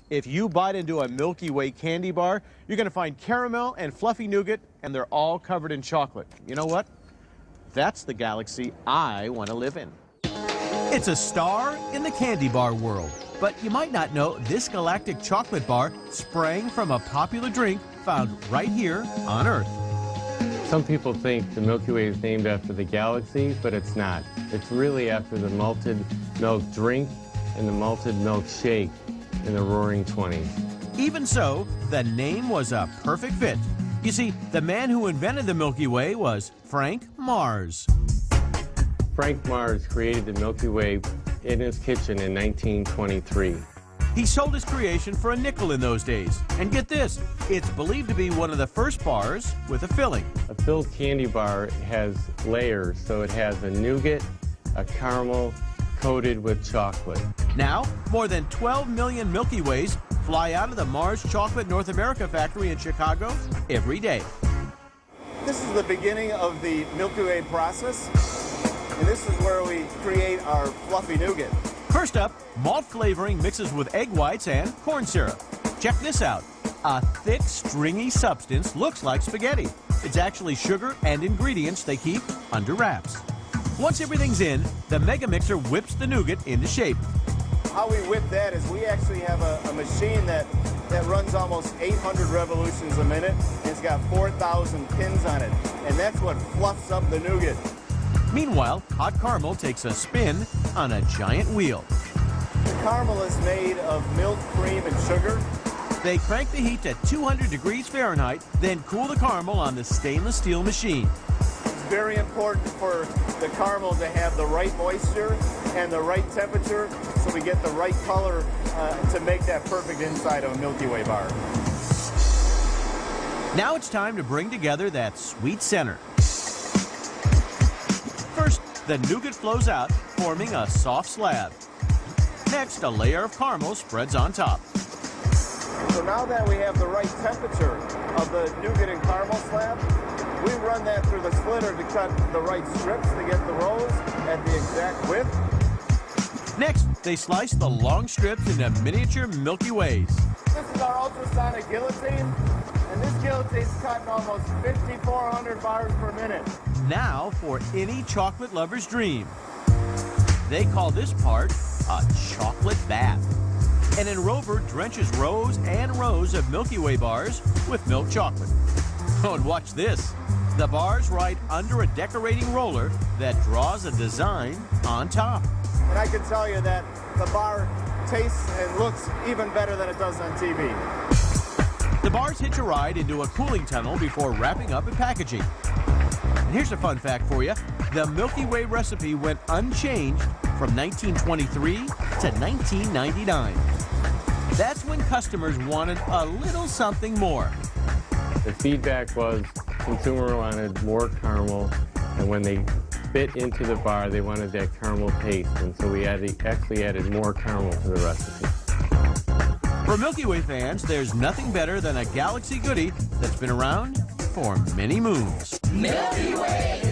If you bite into a Milky Way candy bar, you're going to find caramel and fluffy nougat, and they're all covered in chocolate. You know what? That's the galaxy I want to live in. It's a star in the candy bar world. But you might not know this galactic chocolate bar sprang from a popular drink found right here on Earth. Some people think the Milky Way is named after the galaxy, but it's not. It's really after the malted milk drink and the malted milk shake in the Roaring '20s. Even so, the name was a perfect fit. You see, the man who invented the Milky Way was Frank Mars. Frank Mars created the Milky Way in his kitchen in 1923. He sold his creation for a nickel in those days. And get this, it's believed to be one of the first bars with a filling. A filled candy bar has layers, so it has a nougat, a caramel, coated with chocolate. Now, more than 12 million Milky Ways fly out of the Mars Chocolate North America factory in Chicago every day. This is the beginning of the Milky Way process, and this is where we create our fluffy nougat. First up, malt flavoring mixes with egg whites and corn syrup. Check this out. A thick, stringy substance looks like spaghetti. It's actually sugar and ingredients they keep under wraps. Once everything's in, the Mega Mixer whips the nougat into shape. How we whip that is we actually have a machine that runs almost 800 revolutions a minute, and it's got 4,000 pins on it, and that's what fluffs up the nougat. Meanwhile, hot caramel takes a spin on a giant wheel. The caramel is made of milk, cream, and sugar. They crank the heat to 200 degrees Fahrenheit, then cool the caramel on the stainless steel machine. It's very important for the caramel to have the right moisture and the right temperature so we get the right color to make that perfect inside of a Milky Way bar. Now it's time to bring together that sweet center. First, the nougat flows out, forming a soft slab. Next, a layer of caramel spreads on top. So now that we have the right temperature of the nougat and caramel slab, we run that through the splitter to cut the right strips to get the rolls at the exact width. Next, they slice the long strips into miniature Milky Ways. This is our ultrasonic guillotine, and this guillotine's cutting almost 5,400 bars per minute. Now for any chocolate lover's dream. They call this part a chocolate bath. And an enrover drenches rows and rows of Milky Way bars with milk chocolate. Oh, and watch this. The bars ride under a decorating roller that draws a design on top. And I can tell you that the bar tastes and looks even better than it does on TV. The bars hitch a ride into a cooling tunnel before wrapping up and packaging. And here's a fun fact for you. The Milky Way recipe went unchanged from 1923 to 1999. That's when customers wanted a little something more. The feedback was consumer wanted more caramel, and when they bit into the bar, they wanted that caramel taste, and so we actually added more caramel to the recipe. For Milky Way fans, there's nothing better than a galaxy goodie that's been around for many moons. Milky Way!